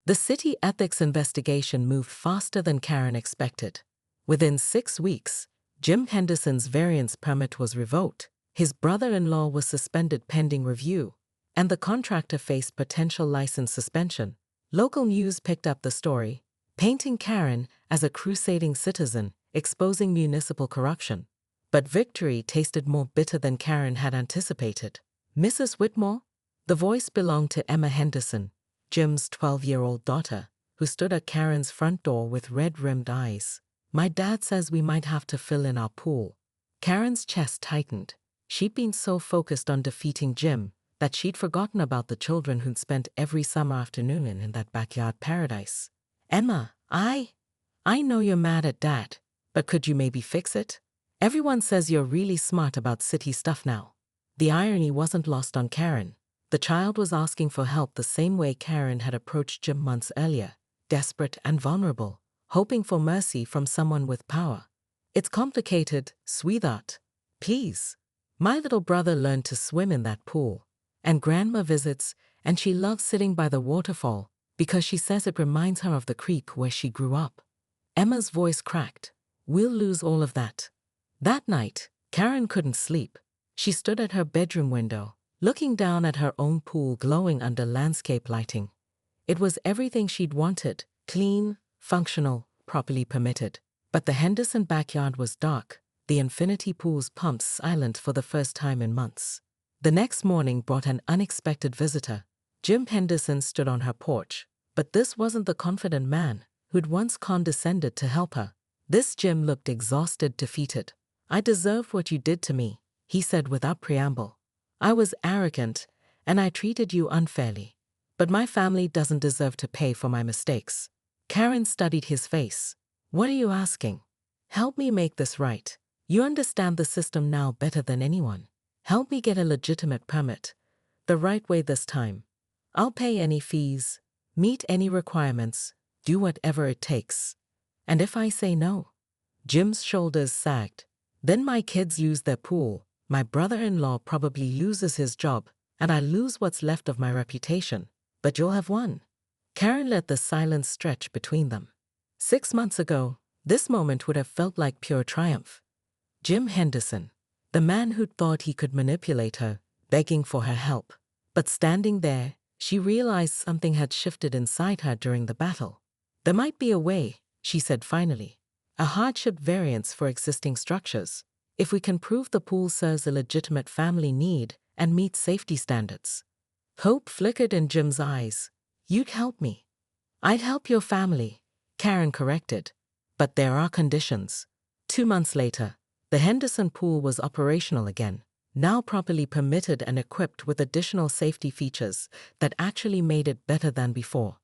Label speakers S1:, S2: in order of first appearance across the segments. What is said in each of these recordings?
S1: The city ethics investigation moved faster than Karen expected. Within 6 weeks, Jim Henderson's variance permit was revoked, his brother-in-law was suspended pending review, and the contractor faced potential license suspension. Local news picked up the story, painting Karen as a crusading citizen, exposing municipal corruption. But victory tasted more bitter than Karen had anticipated. Mrs. Whitmore? The voice belonged to Emma Henderson, Jim's 12-year-old daughter, who stood at Karen's front door with red-rimmed eyes. "My dad says we might have to fill in our pool." Karen's chest tightened. She'd been so focused on defeating Jim that she'd forgotten about the children who'd spent every summer afternoon in that backyard paradise. "Emma, I know you're mad at Dad, but could you maybe fix it? Everyone says you're really smart about city stuff now." The irony wasn't lost on Karen. The child was asking for help the same way Karen had approached Jim months earlier, desperate and vulnerable, hoping for mercy from someone with power. "It's complicated, sweetheart. Please. My little brother learned to swim in that pool, and Grandma visits, and she loves sitting by the waterfall because she says it reminds her of the creek where she grew up." Emma's voice cracked. "We'll lose all of that." That night, Karen couldn't sleep. She stood at her bedroom window, looking down at her own pool glowing under landscape lighting. It was everything she'd wanted: clean, functional, properly permitted. But the Henderson backyard was dark, the infinity pool's pumps silent for the first time in months. The next morning brought an unexpected visitor. Jim Henderson stood on her porch, but this wasn't the confident man who'd once condescended to help her. This Jim looked exhausted, defeated. "I deserved what you did to me," he said without preamble. "I was arrogant, and I treated you unfairly. But my family doesn't deserve to pay for my mistakes." Karen studied his face. "What are you asking? Help me make this right. You understand the system now better than anyone. Help me get a legitimate permit. The right way this time. I'll pay any fees, meet any requirements, do whatever it takes. And if I say no?" Jim's shoulders sagged. "Then my kids lose their pool, my brother-in-law probably loses his job, and I lose what's left of my reputation. But you'll have won." Karen let the silence stretch between them. 6 months ago, this moment would have felt like pure triumph. Jim Henderson, the man who'd thought he could manipulate her, begging for her help. But standing there, she realized something had shifted inside her during the battle. "There might be a way," she said finally. "A hardship variance for existing structures. If we can prove the pool serves a legitimate family need and meets safety standards." Hope flickered in Jim's eyes. "You'd help me." "I'd help your family," Karen corrected. "But there are conditions." 2 months later, the Henderson pool was operational again, now properly permitted and equipped with additional safety features that actually made it better than before.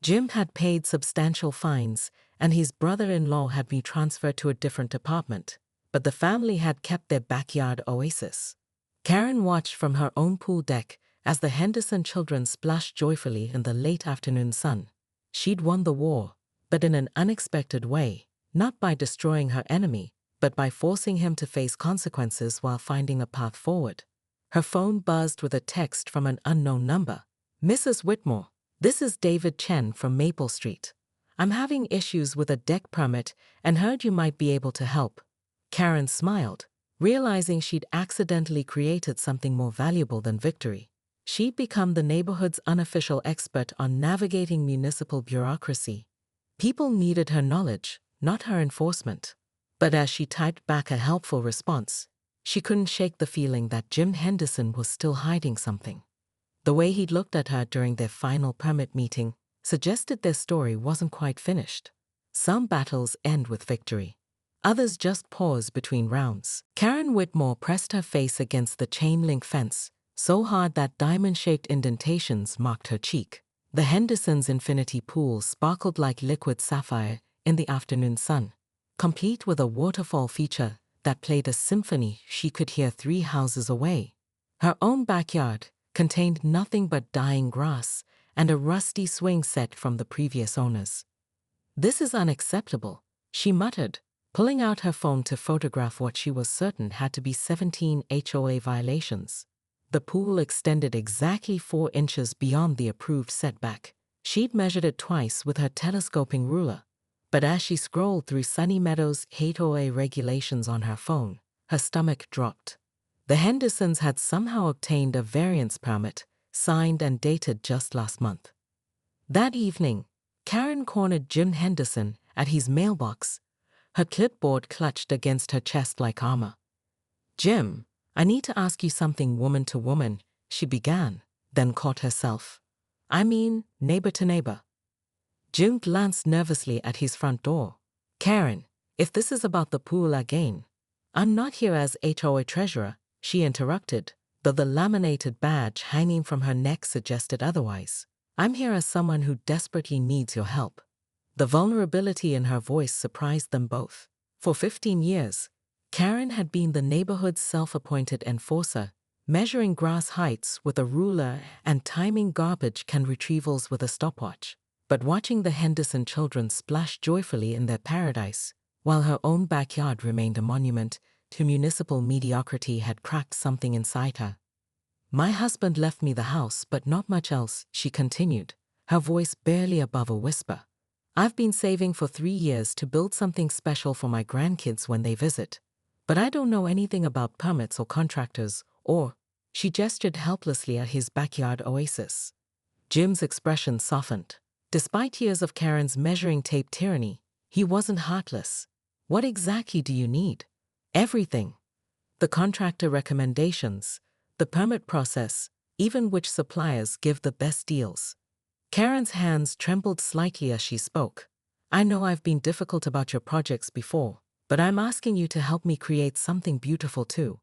S1: Jim had paid substantial fines, and his brother-in-law had been transferred to a different department, but the family had kept their backyard oasis. Karen watched from her own pool deck as the Henderson children splashed joyfully in the late afternoon sun. She'd won the war, but in an unexpected way, not by destroying her enemy, but by forcing him to face consequences while finding a path forward. Her phone buzzed with a text from an unknown number. "Mrs. Whitmore, this is David Chen from Maple Street. I'm having issues with a deck permit and heard you might be able to help." Karen smiled, realizing she'd accidentally created something more valuable than victory. She'd become the neighborhood's unofficial expert on navigating municipal bureaucracy. People needed her knowledge, not her enforcement. But as she typed back a helpful response, she couldn't shake the feeling that Jim Henderson was still hiding something. The way he'd looked at her during their final permit meeting suggested their story wasn't quite finished. Some battles end with victory. Others just pause between rounds. Karen Whitmore pressed her face against the chain-link fence, so hard that diamond-shaped indentations marked her cheek. The Hendersons' infinity pool sparkled like liquid sapphire in the afternoon sun, complete with a waterfall feature that played a symphony she could hear 3 houses away. Her own backyard contained nothing but dying grass and a rusty swing set from the previous owners. "This is unacceptable," she muttered, pulling out her phone to photograph what she was certain had to be 17 HOA violations. The pool extended exactly 4 inches beyond the approved setback. She'd measured it twice with her telescoping ruler. But as she scrolled through Sunny Meadows' HOA regulations on her phone, her stomach dropped. The Hendersons had somehow obtained a variance permit, signed and dated just last month. That evening, Karen cornered Jim Henderson at his mailbox, her clipboard clutched against her chest like armor. "Jim, I need to ask you something woman to woman," she began, then caught herself. "I mean, neighbor to neighbor." Jim glanced nervously at his front door. "Karen, if this is about the pool again, I'm not here as HOA treasurer," she interrupted, though the laminated badge hanging from her neck suggested otherwise. "I'm here as someone who desperately needs your help." The vulnerability in her voice surprised them both. For 15 years, Karen had been the neighborhood's self-appointed enforcer, measuring grass heights with a ruler and timing garbage can retrievals with a stopwatch. But watching the Henderson children splash joyfully in their paradise, while her own backyard remained a monument to municipal mediocrity, had cracked something inside her. "My husband left me the house, but not much else," she continued, her voice barely above a whisper. "I've been saving for 3 years to build something special for my grandkids when they visit. But I don't know anything about permits or contractors or—" She gestured helplessly at his backyard oasis. Jim's expression softened. Despite years of Karen's measuring tape tyranny, he wasn't heartless. "What exactly do you need?" "Everything. The contractor recommendations, the permit process, even which suppliers give the best deals." Karen's hands trembled slightly as she spoke. "I know I've been difficult about your projects before, but I'm asking you to help me create something beautiful too."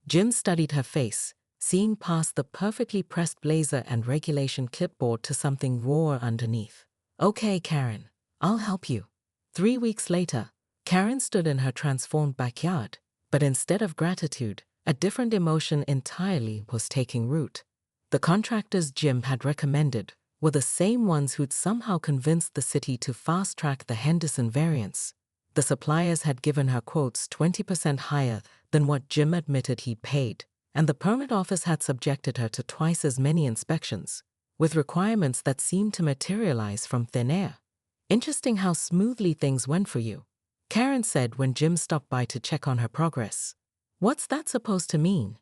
S1: Jim studied her face, seeing past the perfectly pressed blazer and regulation clipboard to something raw underneath. "Okay, Karen, I'll help you." 3 weeks later, Karen stood in her transformed backyard, but instead of gratitude, a different emotion entirely was taking root. The contractors Jim had recommended were the same ones who'd somehow convinced the city to fast-track the Henderson variance. The suppliers had given her quotes 20% higher than what Jim admitted he'd paid, and the permit office had subjected her to twice as many inspections, with requirements that seemed to materialize from thin air. "Interesting how smoothly things went for you," Karen said when Jim stopped by to check on her progress. "What's that supposed to mean?"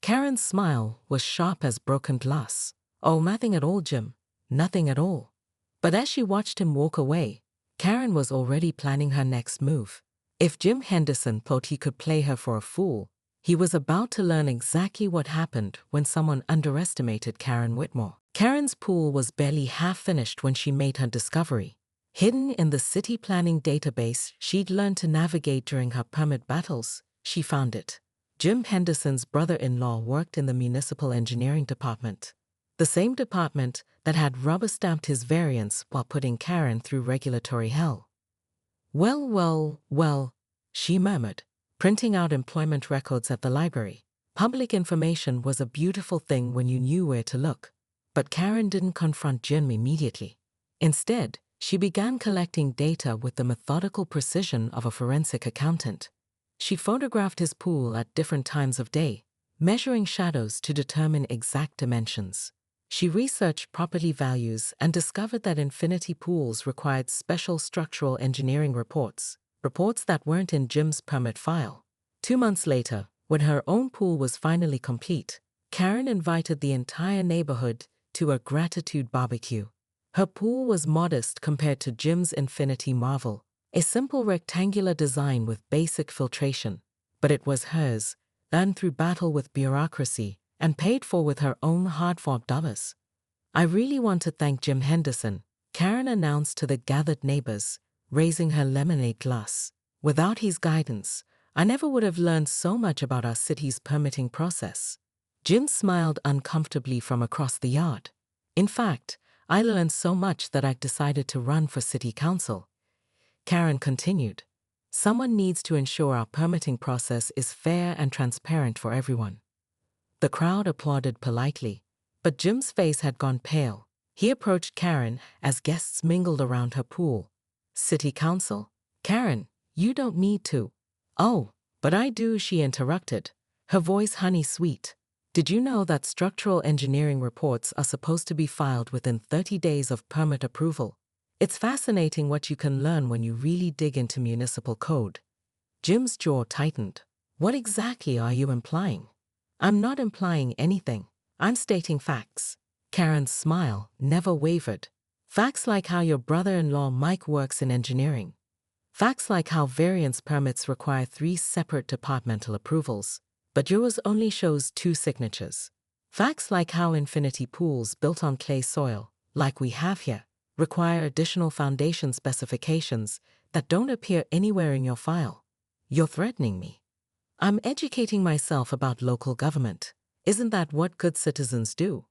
S1: Karen's smile was sharp as broken glass. "Oh, nothing at all, Jim. Nothing at all." But as she watched him walk away, Karen was already planning her next move. If Jim Henderson thought he could play her for a fool, he was about to learn exactly what happened when someone underestimated Karen Whitmore. Karen's pool was barely half finished when she made her discovery. Hidden in the city planning database she'd learned to navigate during her permit battles, she found it. Jim Henderson's brother-in-law worked in the municipal engineering department, the same department that had rubber-stamped his variance while putting Karen through regulatory hell. Well, she murmured, printing out employment records at the library. Public information was a beautiful thing when you knew where to look. But Karen didn't confront Jim immediately. Instead, she began collecting data with the methodical precision of a forensic accountant. She photographed his pool at different times of day, measuring shadows to determine exact dimensions. She researched property values and discovered that infinity pools required special structural engineering reports that weren't in Jim's permit file. 2 months later, when her own pool was finally complete, Karen invited the entire neighborhood to a gratitude barbecue. Her pool was modest compared to Jim's infinity marvel, a simple rectangular design with basic filtration, but it was hers, earned through battle with bureaucracy and paid for with her own hard-fought dollars. "I really want to thank Jim Henderson," Karen announced to the gathered neighbors, raising her lemonade glass. "Without his guidance, I never would have learned so much about our city's permitting process." Jim smiled uncomfortably from across the yard. "In fact, I learned so much that I decided to run for city council." Karen continued, "Someone needs to ensure our permitting process is fair and transparent for everyone." The crowd applauded politely, but Jim's face had gone pale. He approached Karen as guests mingled around her pool. "City council? Karen, you don't need to." "Oh, but I do," she interrupted, her voice honey-sweet. Did you know that structural engineering reports are supposed to be filed within 30 days of permit approval? It's fascinating what you can learn when you really dig into municipal code. Jim's jaw tightened. What exactly are you implying? I'm not implying anything. I'm stating facts. Karen's smile never wavered. Facts like how your brother-in-law Mike works in engineering. Facts like how variance permits require 3 separate departmental approvals, but yours only shows 2 signatures. Facts like how infinity pools built on clay soil, like we have here, require additional foundation specifications that don't appear anywhere in your file. You're threatening me. I'm educating myself about local government. Isn't that what good citizens do?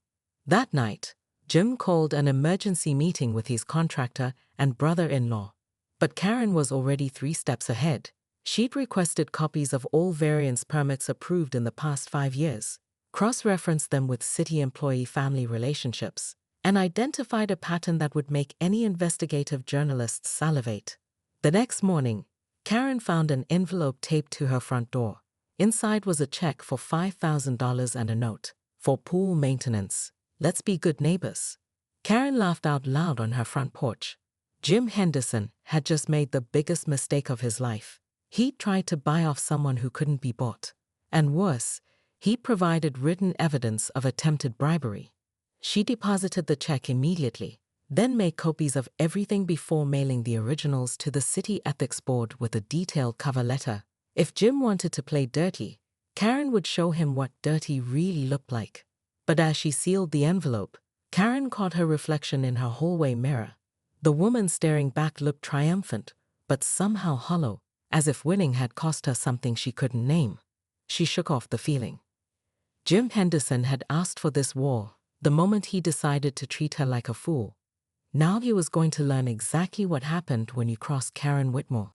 S1: That night, Jim called an emergency meeting with his contractor and brother-in-law. But Karen was already 3 steps ahead. She'd requested copies of all variance permits approved in the past 5 years, cross-referenced them with city employee family relationships, and identified a pattern that would make any investigative journalist salivate. The next morning, Karen found an envelope taped to her front door. Inside was a check for $5,000 and a note for pool maintenance. Let's be good neighbors. Karen laughed out loud on her front porch. Jim Henderson had just made the biggest mistake of his life. He tried to buy off someone who couldn't be bought. And worse, he provided written evidence of attempted bribery. She deposited the check immediately, then made copies of everything before mailing the originals to the City Ethics Board with a detailed cover letter. If Jim wanted to play dirty, Karen would show him what dirty really looked like. But as she sealed the envelope, Karen caught her reflection in her hallway mirror. The woman staring back looked triumphant, but somehow hollow, as if winning had cost her something she couldn't name. She shook off the feeling. Jim Henderson had asked for this war the moment he decided to treat her like a fool. Now he was going to learn exactly what happened when you crossed Karen Whitmore.